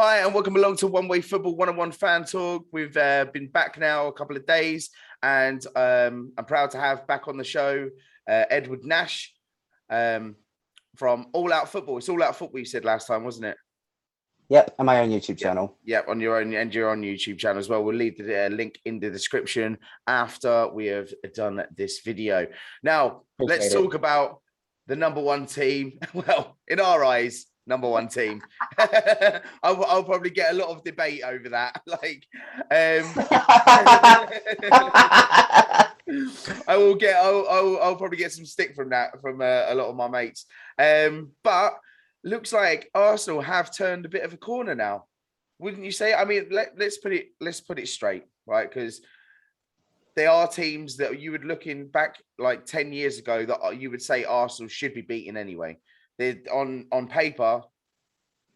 Hi, and welcome along to One Way Football One-on-One Fan Talk. We've been back now a couple of days, and I'm proud to have back on the show Edward Nash from All Out Football. It's All Out Football you said last time, wasn't it? Yep, and my own YouTube channel. Yep, on your own and your own YouTube channel as well. We'll leave the link in the description after we have done this video. Now, let's talk about the number one team. Well, in our eyes, number one team. I'll probably get a lot of debate over that. I'll probably get some stick from that from a lot of my mates. But looks like Arsenal have turned a bit of a corner now, wouldn't you say? I mean, let's put it straight, right? Because there are teams that you would looking back like 10 years ago that you would say Arsenal should be beaten anyway. They're on paper,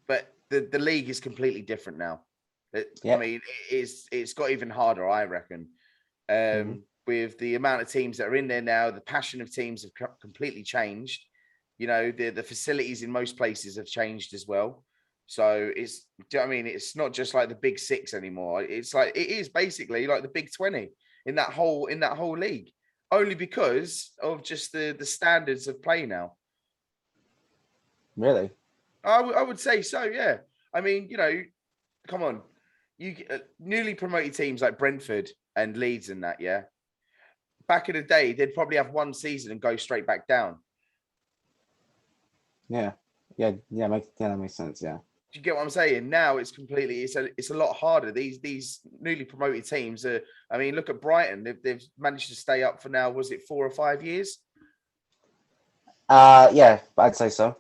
but the league is completely different now. I mean, it's got even harder, I reckon. With the amount of teams that are in there now, the passion of teams have completely changed. You know, the facilities in most places have changed as well. So it's not just like the big six anymore. It's like it is basically like the big 20 in that whole league, only because of just the standards of play now. Really? I would say so, yeah. I mean, you know, come on. You newly promoted teams like Brentford and Leeds and that, yeah. Back in the day, they'd probably have one season and go straight back down. Yeah, that makes sense. Yeah. Do you get what I'm saying? Now it's a lot harder. These newly promoted teams are. I mean, look at Brighton. They've managed to stay up for now. Was it 4 or 5 years? Yeah, I'd say so.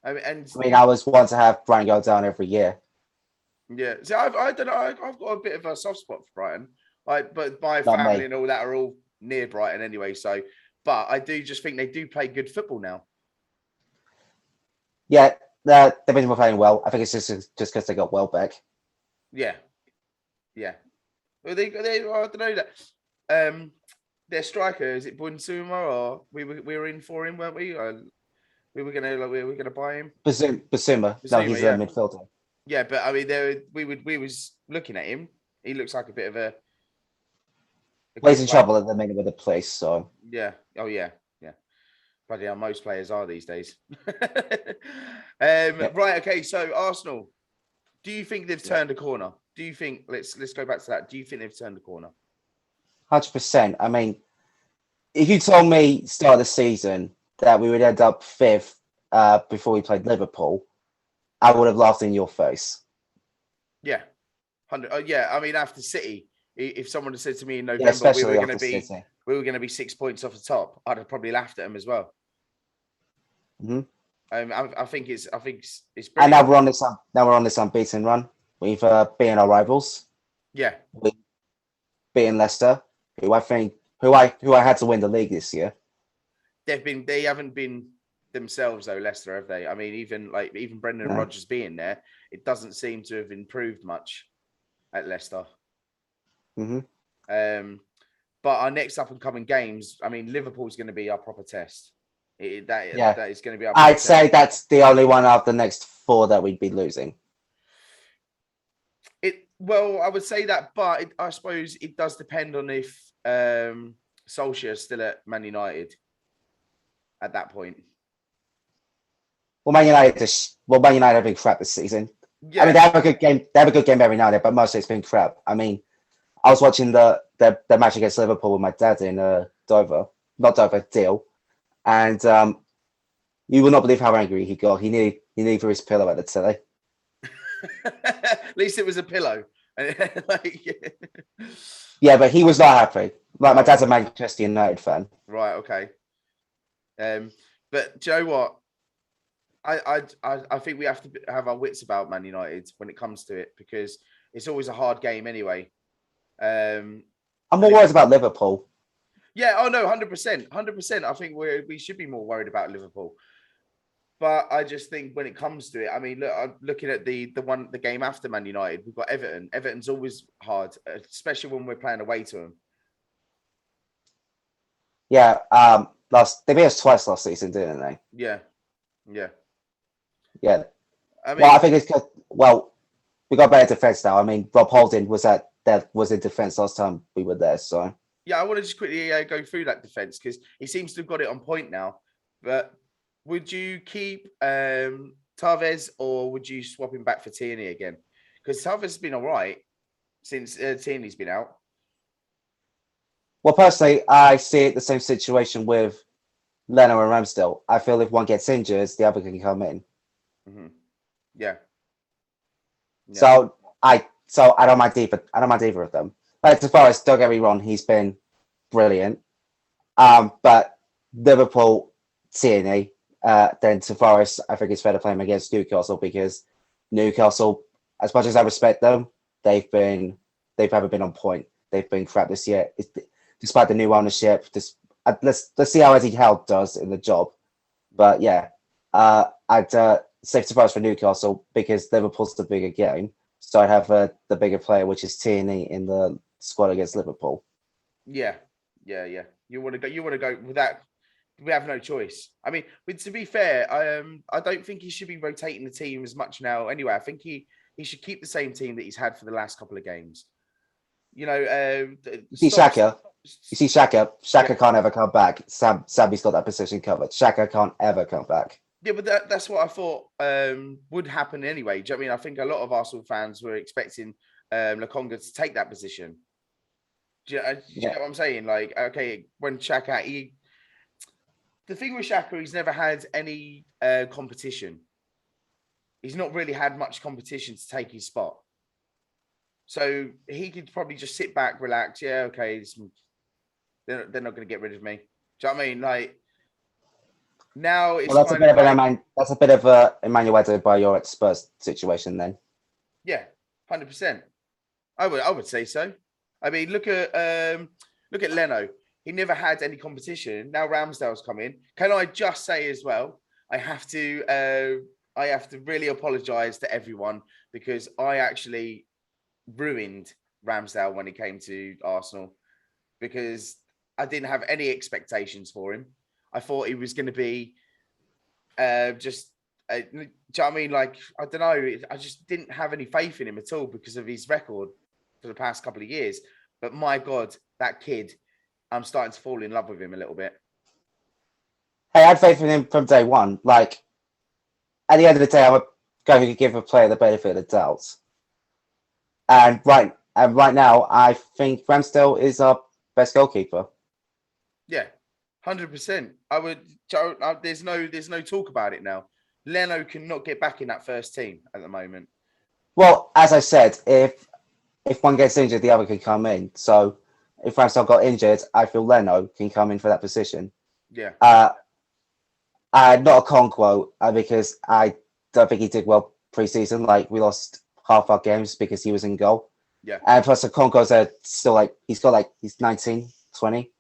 I mean, I was one to have Brighton go down every year. Yeah, so I don't know. I've got a bit of a soft spot for Brighton. But my family and all that are all near Brighton anyway. So, but I do just think they do play good football now. Yeah, they've been playing well. I think it's just because they got Welbeck. Yeah. Well, they I don't know that. Their striker, is it Bunsuma, or we were in for him, weren't we? We were gonna buy him. Basuma. No, he's a midfielder. Yeah, but I mean, we was looking at him. He looks like a bit of a. Well, he's in trouble at the minute with the place, so. Yeah. Oh yeah. Bloody hell, most players are these days. Right. Okay. So Arsenal, do you think they've turned a corner? Do you think let's go back to that? Do you think they've turned a corner? 100%. I mean, if you told me start of the season that we would end up 5th before we played Liverpool, I would have laughed in your face. Yeah, 100. Yeah, I mean, after City, if someone had said to me in November we were going to be 6 points off the top, I'd have probably laughed at them as well. I think it's brilliant. And now we're on this unbeaten run. We've beaten our rivals. Yeah, we've beaten Leicester, who I had to win the league this year. They haven't been themselves though, Leicester, have they? I mean, even Brendan Rodgers being there, it doesn't seem to have improved much at Leicester. But our next up and coming games, I mean, Liverpool's going to be our proper test. That is going to be our. I'd say that's the only one of the next 4 that we'd be losing. Well, I would say that, but I suppose it does depend on if Solskjaer is still at Man United at that point. Well, Man United have been crap this season. Yeah. I mean, they have a good game. They have a good game every now and then, but mostly it's been crap. I mean, I was watching the match against Liverpool with my dad in Deal, and you will not believe how angry he got. He nearly threw his pillow at the telly. At least it was a pillow. Yeah, but he was not happy. Like, my dad's a Manchester United fan. Right. Okay. But do you know what? I think we have to have our wits about Man United when it comes to it, because it's always a hard game anyway. I'm more worried about Liverpool. Yeah. Oh no, 100%. I think we should be more worried about Liverpool. But I just think when it comes to it, I mean, look, I'm looking at the game after Man United. We've got Everton. Everton's always hard, especially when we're playing away to them. Yeah. They beat us twice last season, didn't they? Yeah. Yeah. I mean, well, I think it's because, we got better defense now. I mean, Rob Holding was in defense last time we were there. So yeah, I want to just quickly go through that defense because he seems to have got it on point now. But would you keep Tavares or would you swap him back for Tierney again? Because Tavares has been all right since Tierney's been out. Well, personally, I see it the same situation with Leno and Ramsdale. I feel if one gets injured, the other can come in. Mm-hmm. Yeah. So I don't mind either of them. Like, as far as, don't get me wrong, he's been brilliant. But Liverpool, Tierney, then Tavares, I think it's fair to play him against Newcastle because Newcastle, as much as I respect them, they've never been on point. They've been crap this year. Despite the new ownership, let's see how Eddie Howe does in the job. But yeah, I'd save Tavares for Newcastle because Liverpool's the bigger game. So I'd have the bigger player, which is Tierney, in the squad against Liverpool. Yeah. You want to go with that. We have no choice. I mean, to be fair, I don't think he should be rotating the team as much now. Anyway, I think he should keep the same team that he's had for the last couple of games. You know, Xhaka. You see Xhaka. Xhaka can't ever come back. Sammy's got that position covered. Xhaka can't ever come back. Yeah, but that's what I thought would happen anyway. Do you know what I mean? I think a lot of Arsenal fans were expecting Lokonga to take that position. Do you know what I'm saying? Like, okay, when Xhaka, the thing with Xhaka, he's never had any competition. He's not really had much competition to take his spot. So he could probably just sit back, relax. Yeah, okay, they're not going to get rid of me. Do you know what I mean? Like, now it's that's a bit of a Emmanuel Adebayor at Spurs situation then. Yeah, 100%. I would say so. I mean, look at Leno. He never had any competition. Now Ramsdale's come in. Can I just say as well? I have to really apologise to everyone because I actually ruined Ramsdale when he came to Arsenal because I didn't have any expectations for him. I thought he was going to be do you know what I mean? Like, I don't know. I just didn't have any faith in him at all because of his record for the past couple of years. But my God, that kid, I'm starting to fall in love with him a little bit. Hey, I had faith in him from day one. Like, at the end of the day, I'm going to give a player the benefit of the doubt. And right now, I think Ramsdale is our best goalkeeper. Yeah, 100%. I would. There's no talk about it now. Leno cannot get back in that first team at the moment. Well, as I said, if one gets injured, the other can come in. So if Ramsdale got injured, I feel Leno can come in for that position. Yeah. Not a Conquo because I don't think he did well pre-season. Like, we lost half our games because he was in goal. Yeah. And plus the Conquos are still he's 19, 20.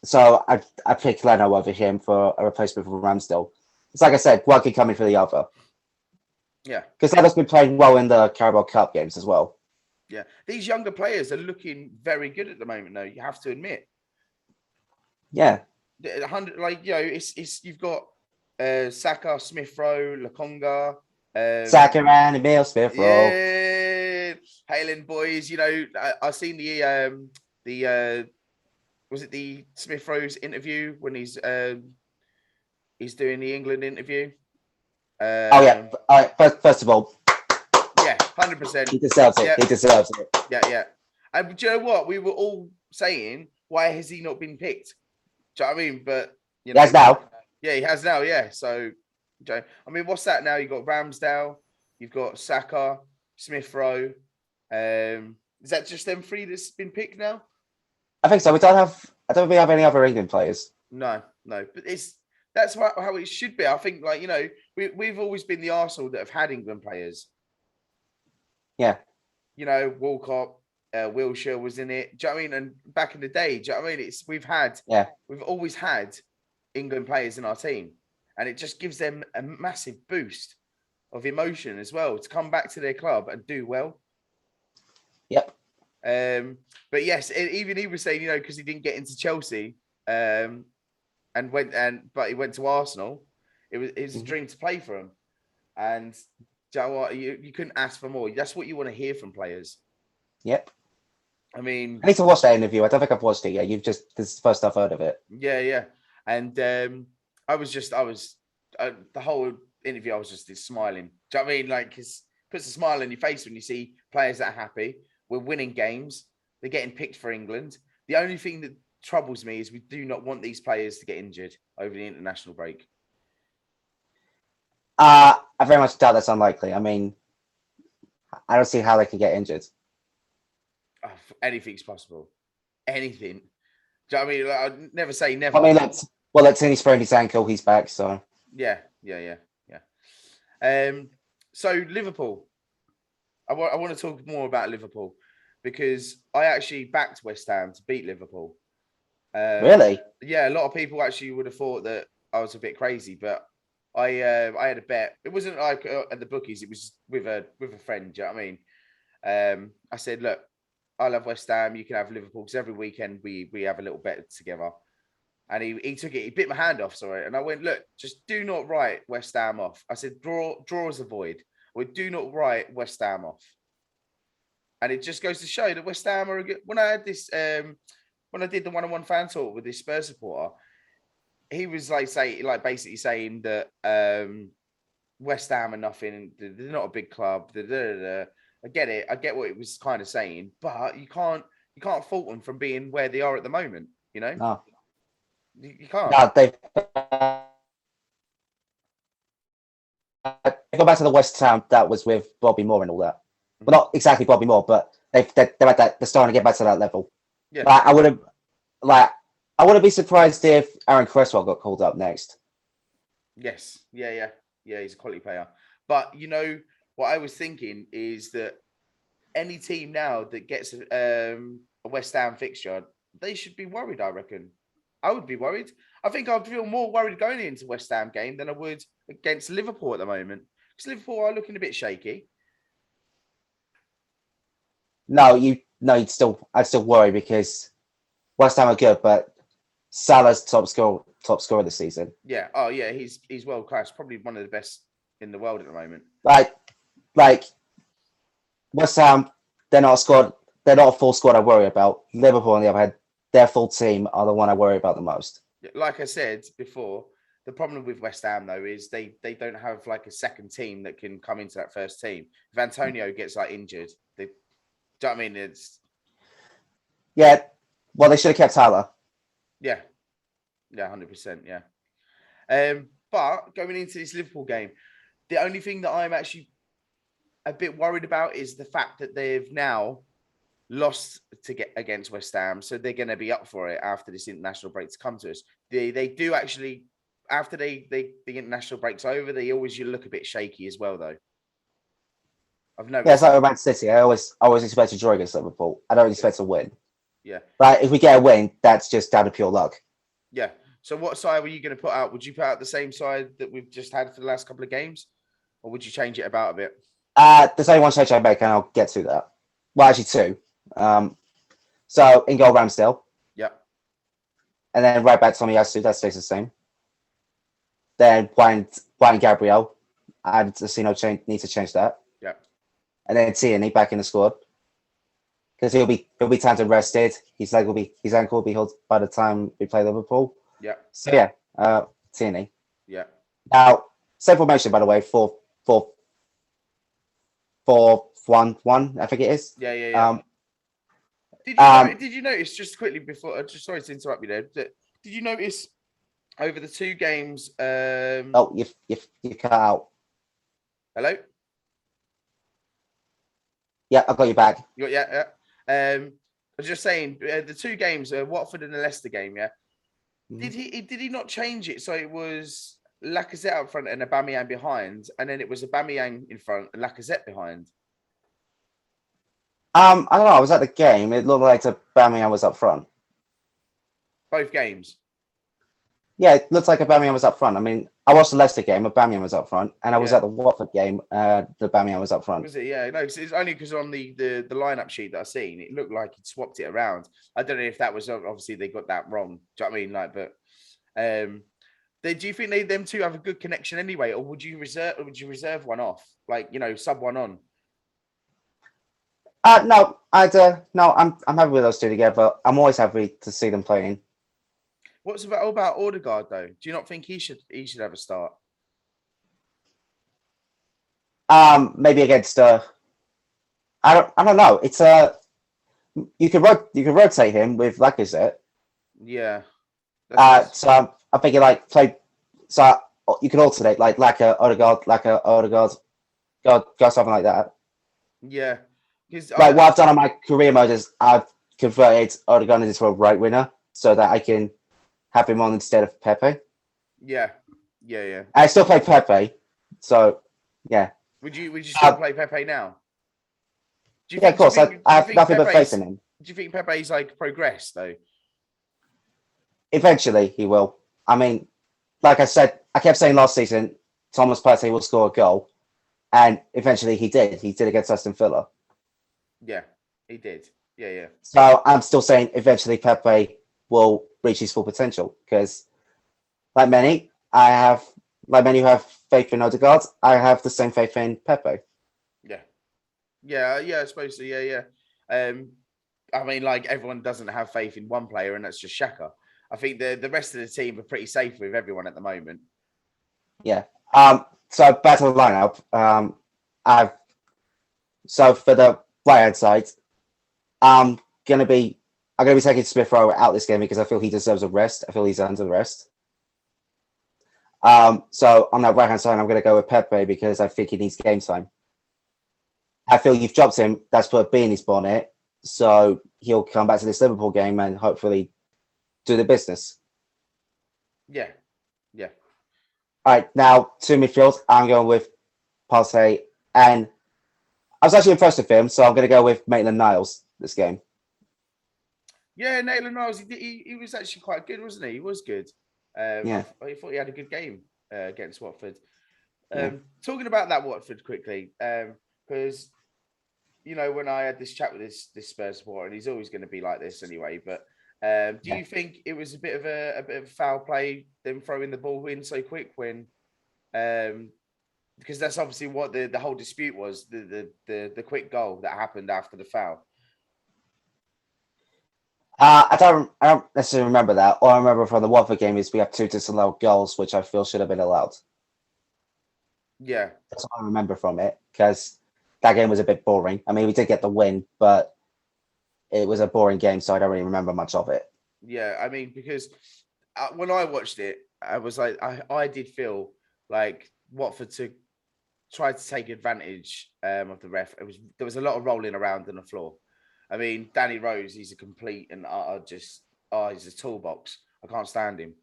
So I picked Leno over him for a replacement for Ramsdale. It's like I said, one can come in for the other. Yeah. Because Leno's been playing well in the Carabao Cup games as well. Yeah. These younger players are looking very good at the moment, though, you have to admit. Yeah. 100, like, you know, it's you've got Saka, Smith Rowe, Lokonga. Saka and Emil Smith Rowe. Yeah. Hailing boys, you know, I've seen the was it the Smith Rowe's interview when he's doing the England interview? Oh yeah. First of all, yeah, 100%. He deserves it. Yeah. He deserves it. Yeah. And do you know what? We were all saying, why has he not been picked? Do you know what I mean? But you know, he has now. Yeah, he has now. Yeah. So, I mean, what's that now? You've got Ramsdale, you've got Saka, Smith Rowe. Is that just them three that's been picked now? I think so. I don't think we have any other England players. No. But that's how it should be. I think, like, you know, we've always been the Arsenal that have had England players. Yeah. You know, Walcott, Wilshere was in it. Do you know what I mean? And back in the day, do you know what I mean? We've always had England players in our team. And it just gives them a massive boost of emotion as well to come back to their club and do well. Yep. But yes, even he was saying, you know, because he didn't get into Chelsea, but he went to Arsenal. It was a dream to play for him, and Do you know what? You couldn't ask for more. That's what you want to hear from players. Yep. I mean, I need to watch that interview. I don't think I've watched it yet. This is the first I've heard of it. yeah. And the whole interview, I was just smiling. Do you know what I mean? Like, it puts a smile on your face when you see players that are happy. We're winning games. They're getting picked for England. The only thing that troubles me is we do not want these players to get injured over the international break. I very much doubt that's unlikely. I mean, I don't see how they can get injured. Oh, anything's possible. Anything. Do you know what I mean? Like, I'd never say never. I mean, let's say he sprained his ankle. He's back, so. Yeah. So Liverpool. I want to talk more about Liverpool because I actually backed West Ham to beat Liverpool. Really? Yeah, a lot of people actually would have thought that I was a bit crazy, but I had a bet. It wasn't like at the bookies. It was with a friend. Do you know what I mean? I said, look, I love West Ham. You can have Liverpool because every weekend we have a little bet together. And he took it. He bit my hand off, sorry. And I went, look, just do not write West Ham off. I said, draw as a void. We do not write West Ham off. And it just goes to show that West Ham are a good. When I had this, when I did the one-on-one fan talk with this Spurs supporter, he was basically saying that West Ham are nothing. They're not a big club. I get it. I get what it was kind of saying, but you can't fault them from being where they are at the moment. You know, No, you can't. no, they go back to the West Ham that was with Bobby Moore and all that. Well, not exactly Bobby Moore, but they're at that. They're starting to get back to that level. Yeah. I wouldn't be surprised if Aaron Cresswell got called up next. Yes. Yeah. He's a quality player. But you know what I was thinking is that any team now that gets a West Ham fixture, they should be worried. I reckon. I would be worried. I think I'd feel more worried going into West Ham game than I would against Liverpool at the moment because Liverpool are looking a bit shaky. I'd still worry because West Ham are good, but Salah's top scorer this season. Yeah. Oh, yeah. He's world class. Probably one of the best in the world at the moment. Like West Ham, they're not a squad. They're not a full squad I worry about. Liverpool, on the other hand, their full team are the one I worry about the most. Like I said before, the problem with West Ham though is they don't have like a second team that can come into that first team. If Antonio gets like injured, do you know what I mean? It's Well, they should have kept Tyler. Yeah, 100%. Yeah. But going into this Liverpool game, the only thing that I'm actually a bit worried about is the fact that they've now lost to get against West Ham, so they're going to be up for it after this international break to come to us. They do actually after the international break's over, they always look a bit shaky as well, though. I've noticed. Yeah, it's like with Man City. I always expect to draw against Liverpool. I don't expect to win. Yeah. But if we get a win, that's just down to pure luck. Yeah. So what side were you going to put out? Would you put out the same side that we've just had for the last couple of games? Or would you change it about a bit? There's only one change I make, and I'll get to that. Well, actually two. So in goal, Ramsdale. Yeah. And then right back, Tomiyasu. That stays the same. Then Juan Gabriel. I see no need to change that. Yeah. And then Tierney back in the squad because he'll be time and rested. His ankle will be healed by the time we play Liverpool. Yeah. So yeah, Tierney. Yeah. Now, same formation, by the way, 4-1-1, I think it is. Yeah. Did you notice just quickly before? Just sorry to interrupt you there. Did you notice over the two games? Oh, you cut out. Hello. Yeah, I got you back. Yeah. I was just saying the two games, Watford and the Leicester game. Yeah. Mm-hmm. Did he not change it so it was Lacazette up front and Aubameyang behind, and then it was Aubameyang in front and Lacazette behind? I don't know. I was at the game. It looked like Aubameyang was up front. Both games. Yeah, it looks like Aubameyang was up front. I mean, I watched the Leicester game. Aubameyang was up front, and I was at the Watford game. Aubameyang was up front. Was it? Yeah, no. It's only because on the lineup sheet that I seen, it looked like he'd swapped it around. I don't know if that was obviously they got that wrong. Do you know what I mean? Do you think them two have a good connection anyway, or would you reserve one off, like sub one on? No, no. I'm happy with those two together. I'm always happy to see them playing. What's about Odegaard though? Do you not think he should have a start? Maybe against I don't know. It's you can rotate him with Lacazette. Yeah. So I'm thinking like play. So you can alternate like Odegaard, go something like that. Yeah. Like what I've done on my career mode is I've converted Odegaard into a right winger so that I can have him on instead of Pepe. Yeah. Yeah. I still play Pepe, so yeah. Would you still play Pepe now? Of course. I have nothing but faith in him. Do you think Pepe's like progressed though? Eventually, he will. I mean, like I said, I kept saying last season, Thomas Partey will score a goal, and eventually he did. He did against Aston Villa. Yeah, he did. Yeah. So I'm still saying eventually Pepe will reach his full potential because, like many who have faith in Odegaard, I have the same faith in Pepe. Yeah. I suppose so. Yeah. I mean, like everyone doesn't have faith in one player, and that's just Xhaka. I think the rest of the team are pretty safe with everyone at the moment. Yeah. So back to the lineup. So for the right hand side, I'm gonna be taking Smith Rowe out this game because I feel he deserves a rest. I feel he's under the rest. So on that right hand side, I'm gonna go with Pepe because I think he needs game time. I feel you've dropped him. That's put a bee in his bonnet. So he'll come back to this Liverpool game and hopefully do the business. Yeah. All right, now to midfield, I'm going with Partey, and I was actually impressed with him, so I'm going to go with Maitland-Niles this game. Yeah, Maitland-Niles, he was actually quite good, wasn't he? He was good. Yeah. I thought he had a good game against Watford. Talking about that Watford quickly, because when I had this chat with this Spurs supporter, and he's always going to be like this anyway, but do you think it was a bit of a foul play, them throwing the ball in so quick when because that's obviously what the whole dispute was, the quick goal that happened after the foul? I don't necessarily remember that. All I remember from the Watford game is we have two disallowed goals, which I feel should have been allowed. Yeah. That's what I remember from it, because that game was a bit boring. I mean, we did get the win, but it was a boring game, so I don't really remember much of it. Yeah, I mean, because when I watched it, I was like, I did feel like Watford tried to take advantage of the ref. There was a lot of rolling around on the floor. I mean, Danny Rose, he's a complete and he's a toolbox. I can't stand him.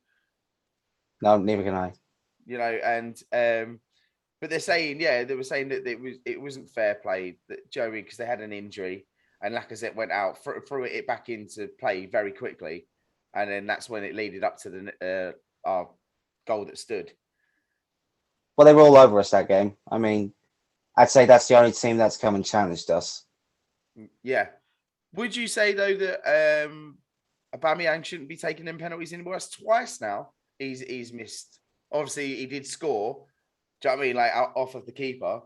No, neither can I. And but they're saying, they were saying that it wasn't fair play, that Joey, because they had an injury. And Lacazette went out, threw it back into play very quickly, and then that's when it led up to our goal that stood. Well, they were all over us that game. I mean, I'd say that's the only team that's come and challenged us. Yeah. Would you say though that Aubameyang shouldn't be taking them penalties anymore? That's twice now he's missed. Obviously, he did score. Do you know what I mean? Like off of the keeper,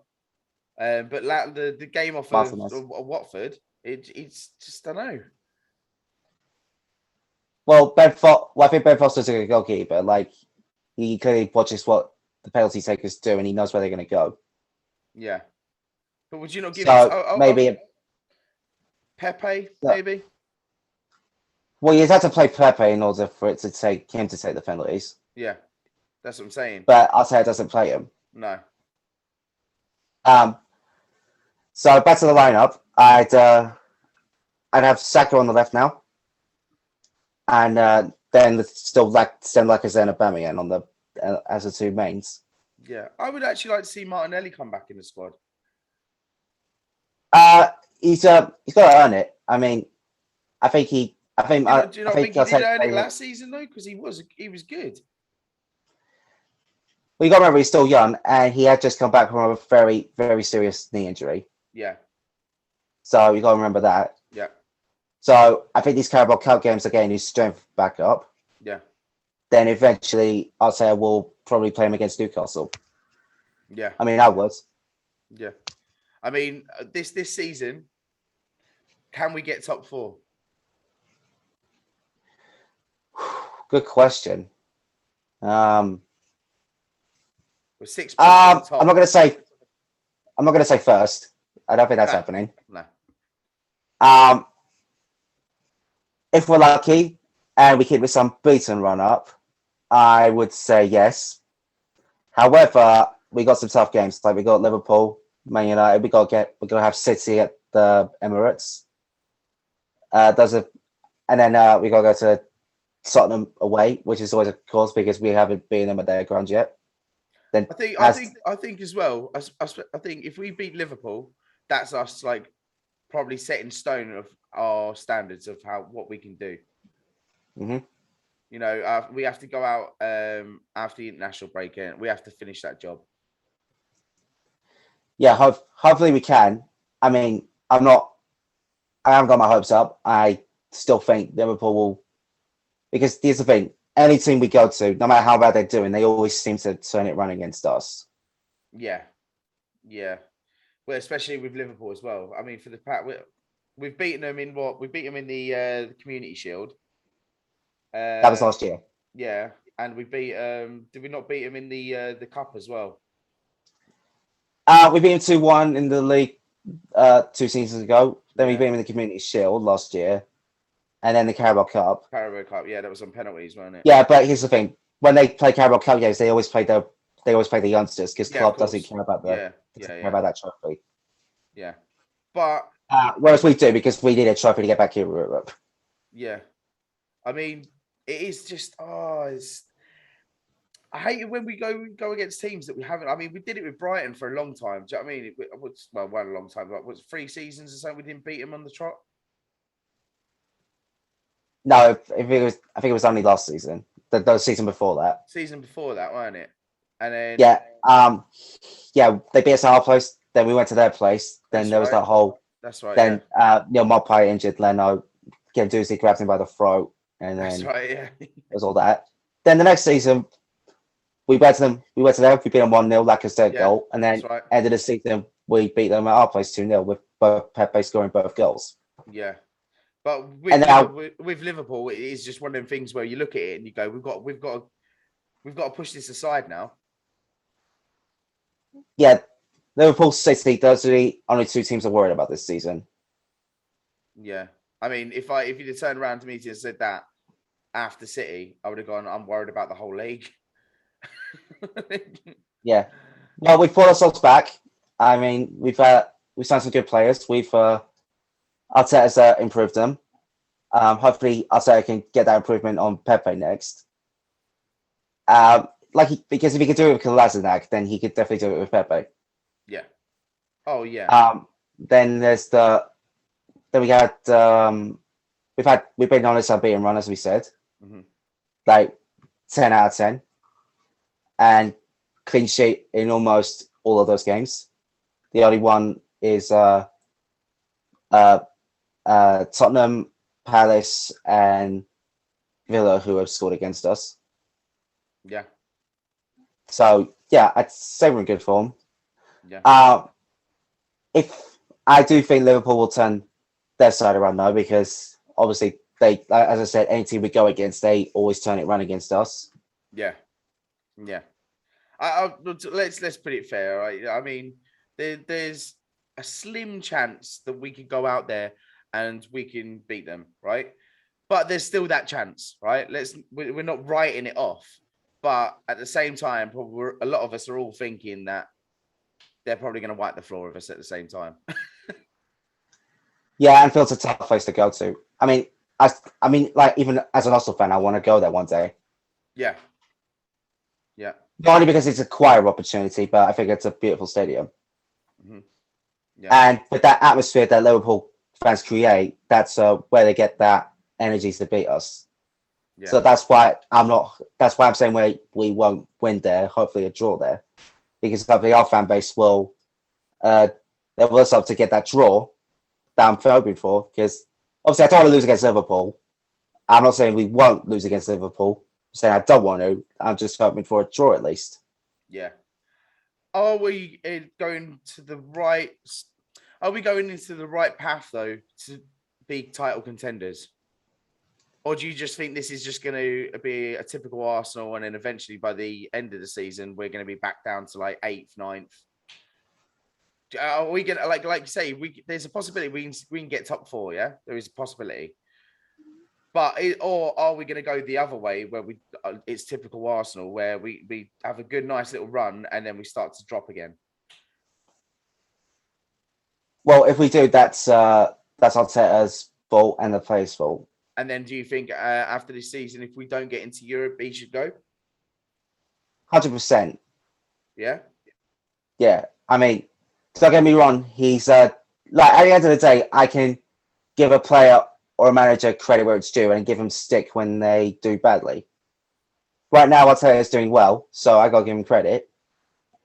but the game off of Watford. It's just, I don't know. Well, I think Ben Foster's a good goalkeeper. Like, he clearly watches what the penalty takers do, and he knows where they're going to go. Yeah. But would you not give maybe Pepe, maybe? Well, you'd have to play Pepe in order for him to take the penalties. Yeah, that's what I'm saying. But I'll say it doesn't play him. No. So back to the lineup. I'd have Saka on the left now, and then still Lacazette and Aubameyang on the as the two mains. Yeah, I would actually like to see Martinelli come back in the squad. He's got to earn it. I mean, I think he. Do you not think he did earn it last season though? Because he was good. Well, you got to remember he's still young, and he had just come back from a very, very serious knee injury. Yeah. So you got to remember that. Yeah. So I think these Carabao Cup games are getting his strength back up. Yeah. then eventually I'll say I will probably play him against Newcastle. Yeah. I mean, I would. Yeah. I mean, this season, can we get top 4? Good question. We're 6 points I'm at the top. not going to say first. I don't think that's happening. No. If we're lucky and we keep with some beaten run up, I would say yes. However, we got some tough games. Like we got Liverpool, Man United. We're gonna have City at the Emirates. And then we gotta go to Tottenham away, which is always a cause because we haven't beaten them at their ground yet. Then I think as well. I think if we beat Liverpool, that's us like probably set in stone of our standards of what we can do. Mm-hmm. You know, we have to go out after the international break, and we have to finish that job. Yeah, hopefully we can. I mean, I haven't got my hopes up. I still think Liverpool will, because here's the thing: any team we go to, no matter how bad they're doing, they always seem to turn it run against us. Yeah. Well, especially with Liverpool as well. I mean, for the fact we've beaten them in what? We beat them in the Community Shield. That was last year. Yeah, and we beat. Did we not beat them in the cup as well? We beat them 2-1 in the league 2 seasons ago. Then we beat them in the Community Shield last year, and then the Carabao Cup. Carabao Cup, yeah, that was on penalties, wasn't it? Yeah, but here's the thing: when they play Carabao Cup games, they always play the youngsters because Klopp doesn't care about about that trophy. Yeah, but whereas we do because we need a trophy to get back here in Europe. Yeah, I mean, it is just I hate it when we go against teams that we haven't. I mean, we did it with Brighton for a long time. Do you know what I mean? It was a long time. Like, was it 3 seasons or something? We didn't beat them on the trot. No, I think it was only last season. The season before that. Season before that, wasn't it? And then they beat us at our place. Then we went to their place. Then there was that whole. That's right. Then Neil Maupay injured Leno. Guendouzi grabbed him by the throat, and then that's right. Yeah, it was all that. Then the next season, we went to them. We beat them 1-0, like I said, goal, and then end of the season we beat them at our place 2-0 with both Pepe scoring both goals. Yeah. But with Liverpool, it is just one of them things where you look at it and you go, we've got to push this aside now. Yeah, Liverpool, City, those are the only 2 teams I'm worried about this season. Yeah, I mean, if you'd have turned around to me and said that after City, I would have gone, I'm worried about the whole league. Yeah, well, we've brought ourselves back. I mean, we've signed some good players. Arteta's improved them. Hopefully, Arteta can get that improvement on Pepe next. Because if he could do it with Kolasinac, then he could definitely do it with Pepe. Yeah. Oh yeah. Then there's we've been on this unbeaten run, as we said, like 10 out of 10, and clean sheet in almost all of those games. The only one is Tottenham, Palace, and Villa, who have scored against us. Yeah. So yeah, I'd say we're in good form. Yeah. If I do think Liverpool will turn their side around though, because obviously they, as I said, any team we go against, they always turn it run against us. Yeah. Yeah. Let's put it fair. Right? I mean, there's a slim chance that we could go out there and we can beat them, right? But there's still that chance, right? We're not writing it off, but at the same time, probably a lot of us are all thinking that they're probably going to wipe the floor with us at the same time. Yeah, Anfield's a tough place to go to. I mean, like even as an Arsenal fan, I want to go there one day. Yeah. Yeah. Not only because it's a quieter opportunity, but I think it's a beautiful stadium. Mm-hmm. Yeah. And with that atmosphere that Liverpool fans create, that's where they get that energy to beat us. Yeah. So that's why I'm saying we won't win there. Hopefully a draw there, because hopefully our fan base will level us up to get that draw that I'm hoping for. Because obviously I don't want to lose against Liverpool. I'm not saying we won't lose against Liverpool, saying I don't want to. I'm just hoping for a draw at least. Yeah. Are we going to the right? Are we going into the right path though to be title contenders? Or do you just think this is just going to be a typical Arsenal, and then eventually by the end of the season we're going to be back down to like 8th, 9th? Are we going to like you say? There's a possibility we can get top 4. Yeah, there is a possibility. But or are we going to go the other way where it's typical Arsenal where we have a good nice little run and then we start to drop again? Well, if we do, that's Arteta's fault and the players' fault. And then do you think after this season, if we don't get into Europe, he should go? 100%. Yeah? Yeah. I mean, don't get me wrong. He's like, at the end of the day, I can give a player or a manager credit where it's due and give them stick when they do badly. Right now, Arteta's doing well, so I got to give him credit.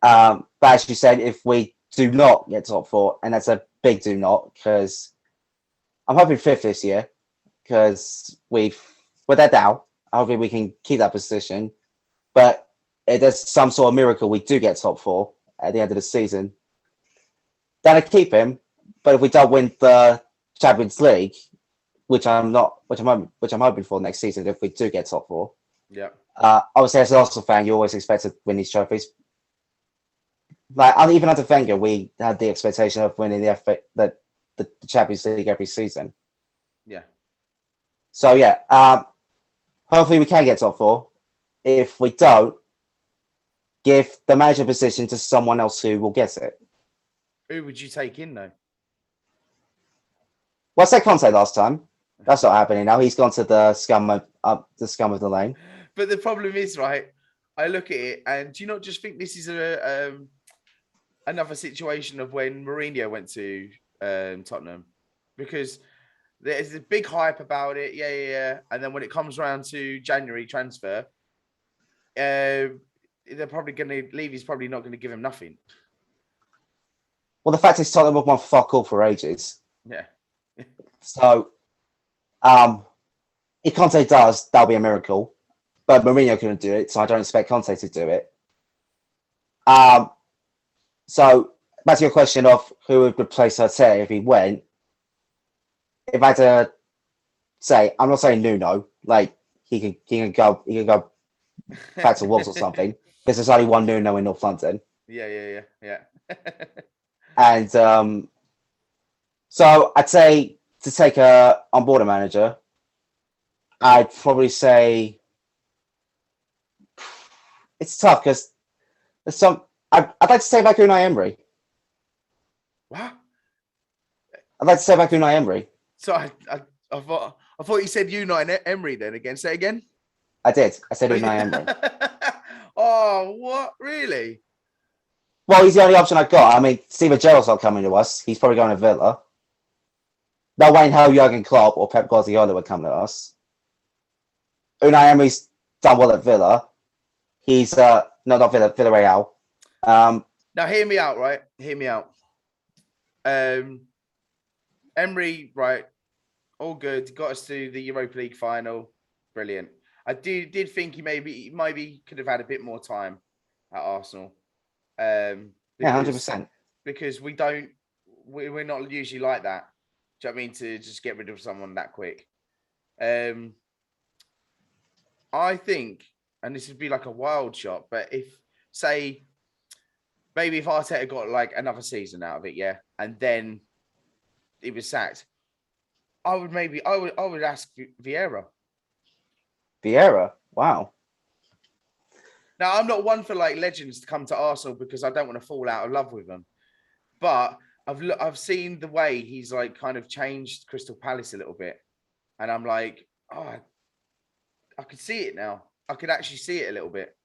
But as you said, if we do not get top 4, and that's a big do not, because I'm hoping 5th this year, because with that down, hopefully we can keep that position. But if there's some sort of miracle we do get top 4 at the end of the season, then I keep him. But if we don't win the Champions League, which I'm hoping for next season, if we do get top 4, yeah. Obviously as an Arsenal fan, you always expect to win these trophies. Like even under Wenger, we had the expectation of winning the Champions League every season. Yeah. So yeah, hopefully we can get top 4. If we don't, give the manager position to someone else who will get it. Who would you take in though? Well, I said Conte last time. That's not happening now. He's gone to the scum of the lane. But the problem is, right? I look at it, and do you not just think this is another situation of when Mourinho went to Tottenham? Because there's a big hype about it, yeah. And then when it comes around to January transfer, they're probably going to leave. He's probably not going to give him nothing. Well, the fact is Tottenham have won fuck all for ages. Yeah. So, if Conte does, that'll be a miracle. But Mourinho couldn't do it, so I don't expect Conte to do it. So, back to your question of who would replace Arteta if he went. If I had to say, I'm not saying Nuno, like he can go back to Wolves or something, because there's only one Nuno in North London. Yeah. And so I'd say to take a on board a manager, I'd probably say it's tough because there's some. I'd like to say back Unai Emery. What? I'd like to say back Unai Emery. So I thought you said Unai Emery then again. Say again. I did. I said Unai Emery. Oh, what? Really? Well, he's the only option I've got. I mean, Steven Gerrard's not coming to us. He's probably going to Villa. No way in hell Jurgen Klopp or Pep Guardiola would come to us. Unai Emery's done well at Villa. He's not Villa, Villarreal. Now hear me out, right? Hear me out. Emery, right? All good. Got us to the Europa League final. Brilliant. I did think he maybe could have had a bit more time at Arsenal. Yeah, 100%. Because we're not usually like that. Do you know what I mean? To just get rid of someone that quick. I think, and this would be like a wild shot, but if maybe if Arteta got like another season out of it, yeah, and then he was sacked, I would ask Vieira. Vieira, wow. Now, I'm not one for like legends to come to Arsenal because I don't want to fall out of love with them. But I've seen the way he's like kind of changed Crystal Palace a little bit. And I'm like, oh, I could see it now. I could actually see it a little bit.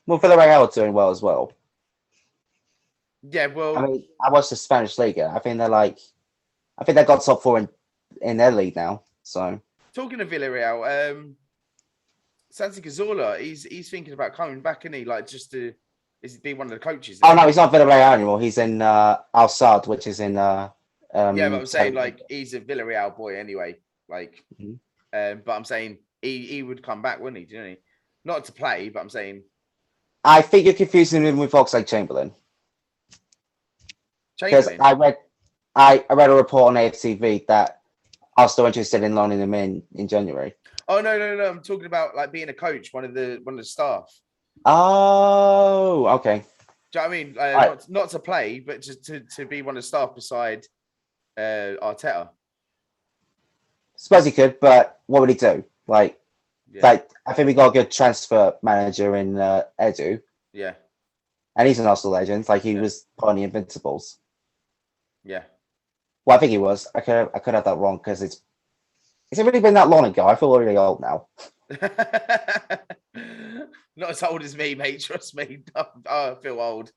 Well, Villarreal are doing well as well. Yeah, well. I mean, I watched the Spanish Liga. I think they've got top 4 in their league now. So talking of Villarreal, Santi Cazorla, he's thinking about coming back, isn't he? Like just to be one of the coaches. Oh no, he's not Villarreal anymore. He's in Al Sadd, which is in. Yeah, but I'm saying like he's a Villarreal boy anyway. Like, but I'm saying he would come back, wouldn't he? Didn't he? Not to play, but I'm saying. I think you're confusing him with Oxlade-Chamberlain. Because Chamberlain. I read a report on AFTV that are still interested in loaning him in January. Oh no! I'm talking about like being a coach, one of the staff. Oh, okay. Do you know what I mean? Right. Not to play, but just to be one of the staff beside Arteta. Suppose he could, but what would he do? Like I think we got a good transfer manager in Edu. Yeah. And he's an Arsenal legend. Like he was part of the Invincibles. Yeah. Well, I think he was. I could have that wrong because it's really been that long ago. I feel really old now. Not as old as me, mate. Trust me. I feel old.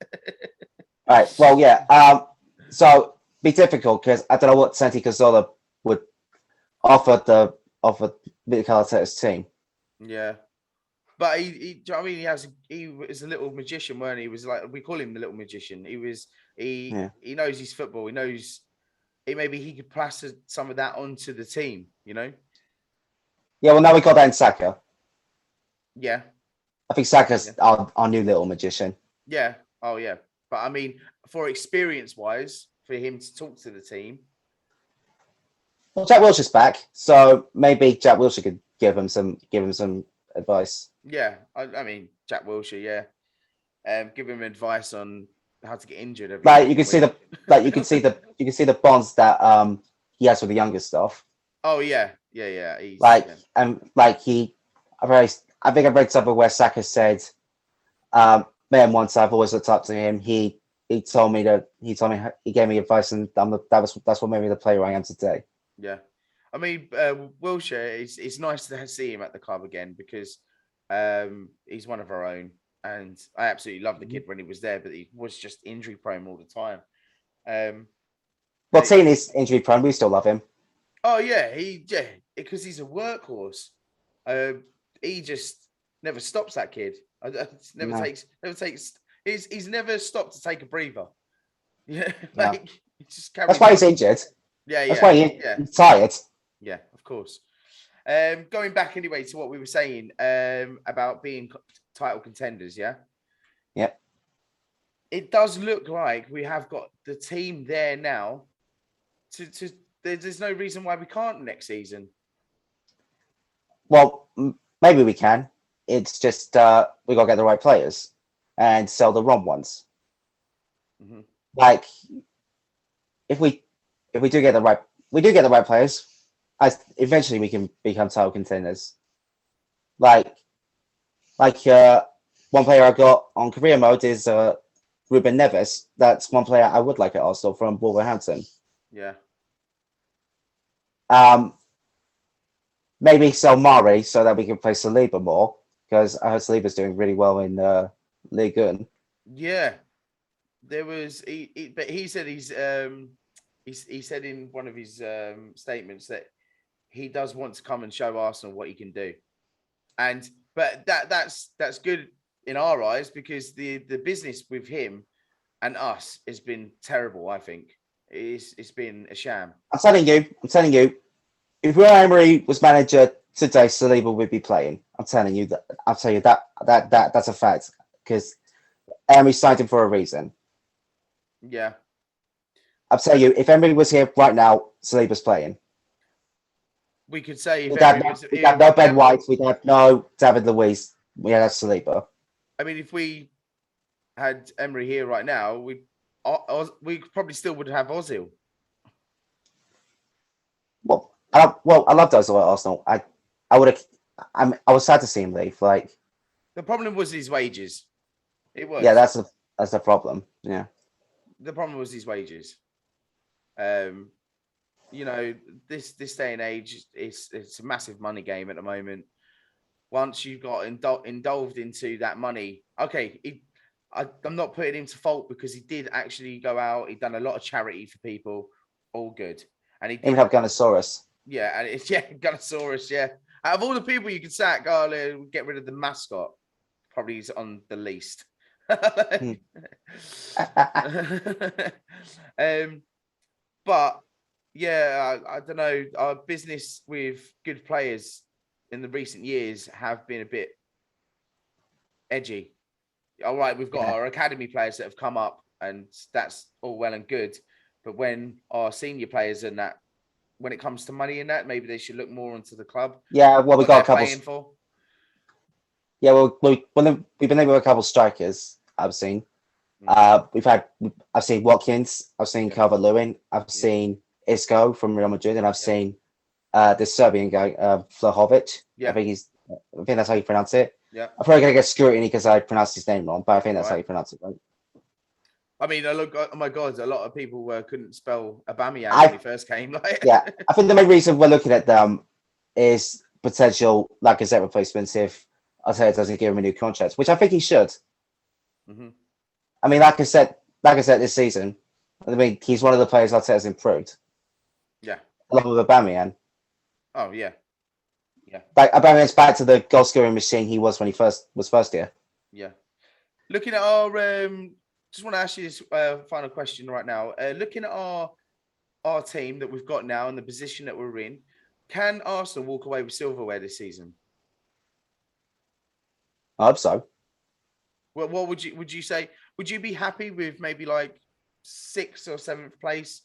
All right. Well, yeah. So be difficult because I don't know what Santi Cazorla would offer Mikel Arteta's team. Yeah. But do you know what I mean? He was a little magician, weren't he? He was like, we call him the little magician. He knows his football. He knows maybe he could plaster some of that onto the team, you know? Yeah, well, now we got that in Saka. Yeah. I think Saka's our new little magician. Yeah. Oh, yeah. But I mean, for experience-wise, for him to talk to the team. Well, Jack Wilshere's back, so maybe Jack Wilshere could give him some advice. Yeah, I mean Jack Wilshere, yeah. Give him advice on how to get injured. Like you can see the bonds that he has with the younger stuff. Oh yeah. I think I've read something where Saka said, man, once I've always looked up to him. He told me he gave me advice, and that's what made me the player I am today. Yeah, I mean Wilshere, it's nice to see him at the club again because he's one of our own, and I absolutely loved the kid when he was there, but he was just injury prone all the time. Well, Teen is injury prone. We still love him. Oh yeah, because he's a workhorse. He just never stops. That kid takes. He's never stopped to take a breather. Yeah, he just carries. That's why he's injured. Yeah, that's why he's tired. Yeah, of course. Going back anyway to what we were saying about being title contenders, yeah? Yep. It does look like we have got the team there now. There's no reason why we can't next season. Well, maybe we can. It's just we got to get the right players and sell the wrong ones. Mm-hmm. Like, if we do get the right players, eventually we can become title contenders. Like one player I got on career mode is Ruben Neves. That's one player I would like at Arsenal from Wolverhampton. Yeah. Maybe sell Mari so that we can play Saliba more because I heard Saliba's doing really well in Ligue 1. Yeah, there was but he said he said in one of his statements that he does want to come and show Arsenal what he can do, but that's good in our eyes because the business with him and us has been terrible. I think it's been a sham. I'm telling you. If Real Emery was manager today, Saliba would be playing. I'm telling you that. That's a fact because Emery signed him for a reason. Yeah. I'll tell you, if Emery was here right now, Saliba's playing. We could say we'd have no Ben White, we'd have no David Luiz, we have Saliba. I mean, if we had Emery here right now, we probably still would have Ozil. I loved Ozil at Arsenal. I was sad to see him leave. Like the problem was his wages. It was. Yeah, that's the problem. Yeah. The problem was his wages. This day and age, it's a massive money game at the moment. Once you've got indulged into that money, okay, I'm not putting him to fault because he did actually go out. He'd done a lot of charity for people. All good. And he did have Gunnosaurus. Yeah, and Gunnosaurus, yeah. Out of all the people you could sack, get rid of the mascot. Probably he's on the least. But yeah, I don't know. Our business with good players in the recent years have been a bit edgy. All right, we've got our academy players that have come up, and that's all well and good. But when our senior players and that, when it comes to money in that, maybe they should look more into the club. Yeah, well, we got a couple. Paying for. Yeah, well, we've been able with a couple strikers. I've seen. I've seen Watkins. I've seen Calvert-Lewin. I've seen Isco from Real Madrid, and I've seen the Serbian guy, Vlahovic. Yeah. I think that's how you pronounce it. Yeah. I'm probably gonna get scrutiny because I pronounced his name wrong, but I think that's how you pronounce it, right? I mean, oh my God, a lot of people couldn't spell Aubameyang when he first came. Like, yeah, I think the main reason we're looking at them is potential Lacazette replacements if Arteta doesn't give him a new contract, which I think he should. Mm-hmm. I mean, like I said this season, I mean, he's one of the players Arteta's improved. Yeah. Along with Aubameyang. Oh, yeah. Yeah. Like, Aubameyang's back to the goal-scoring machine he was when he was first here. Yeah. Looking at our... just want to ask you this final question right now. Looking at our team that we've got now and the position that we're in, can Arsenal walk away with silverware this season? I hope so. Well, what would you say? Would you be happy with maybe like 6th or 7th place?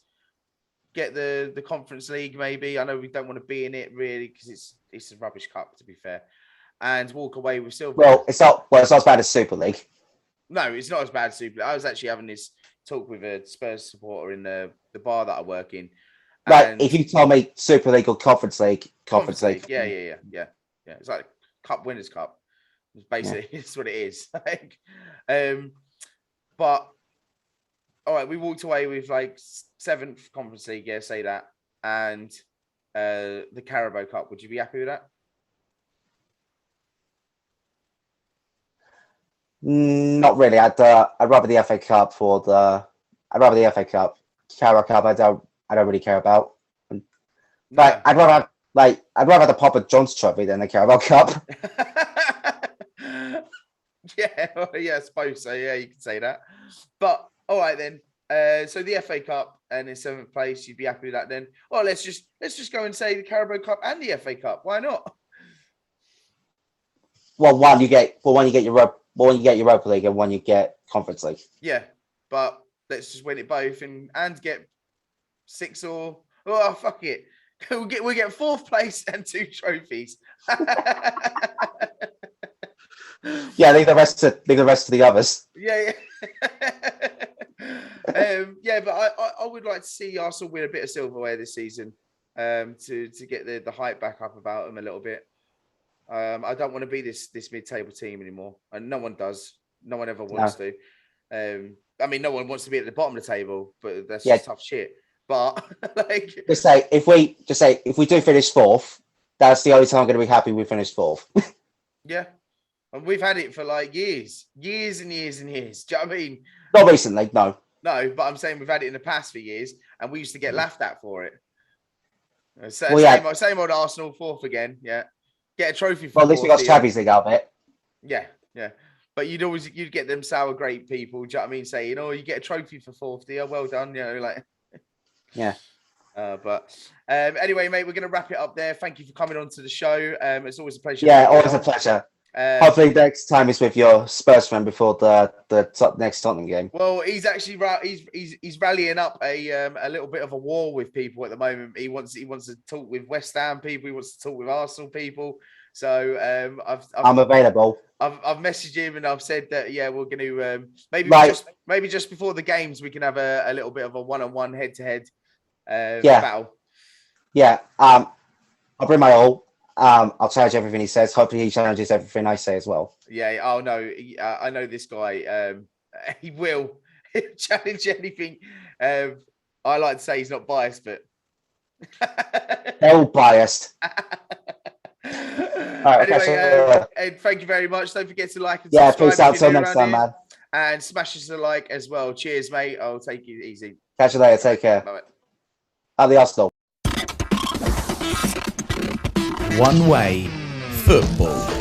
Get the Conference League maybe. I know we don't want to be in it really because it's a rubbish cup to be fair, and walk away with silverware. Well, it's not as bad as Super League. No, it's not as bad as Super League. I was actually having this talk with a Spurs supporter in the bar that I work in. Like, if you told me Super League or Conference League. Yeah. It's like Cup Winners' Cup. It's basically, it's what it is. Like, but all right, we walked away with like 7th Conference League, say that, and the Carabao Cup. Would you be happy with that? Not really. I'd rather the FA Cup I'd rather the FA Cup. Carabao Cup I don't really care about. But I'd rather have the Papa John's Trophy than the Carabao Cup. I suppose so. Yeah, you can say that. But all right then. So the FA Cup and in 7th place, you'd be happy with that then? Well, let's just go and say the Carabao Cup and the FA Cup. Why not? Well, one you get Europa League and one you get Conference League. Yeah, but let's just win it both and get 6 or fuck it. We'll get 4th place and 2 trophies. Yeah, leave the rest to the others. Yeah. But I would like to see Arsenal win a bit of silverware this season, to get the hype back up about them a little bit. I don't want to be this mid-table team anymore, and no one does. No one ever wants to. I mean, no one wants to be at the bottom of the table, but that's just tough shit. But like, just say if we do finish 4th, that's the only time I'm going to be happy we finished 4th. Yeah, and we've had it for like years and years and years. Do you know what I mean? Not recently, no. No, but I'm saying we've had it in the past for years, and we used to get laughed at for it. Same old Arsenal 4th again. Yeah. Get a trophy for. Well, at least we got Champions League out of it. Yeah. But you'd get them sour grape people. Do you know what I mean? Saying, you get a trophy for 4th, dear. Well done. Like. Yeah. But anyway, mate, we're going to wrap it up there. Thank you for coming on to the show. It's always a pleasure. Yeah, always a pleasure. Hopefully next time is with your Spurs friend before the next Tottenham game. Well, he's actually he's rallying up a little bit of a war with people at the moment. He wants to talk with West Ham people. He wants to talk with Arsenal people. So I'm available. I've messaged him and I've said that we're going to maybe just before the games we can have a little bit of a one-on-one head-to-head battle. Yeah. I'll bring my all. I'll challenge everything he says. Hopefully, he challenges everything I say as well. Yeah. Oh no, I know this guy. He will challenge anything. I like to say he's not biased, but they're all biased. All right, anyway, Ed, thank you very much. Don't forget to like and subscribe. Peace out. Till next time, man. And smash us a like as well. Cheers, mate. I'll take it easy. Catch you later. Take care. Bye. At the Arsenal. One Way Football.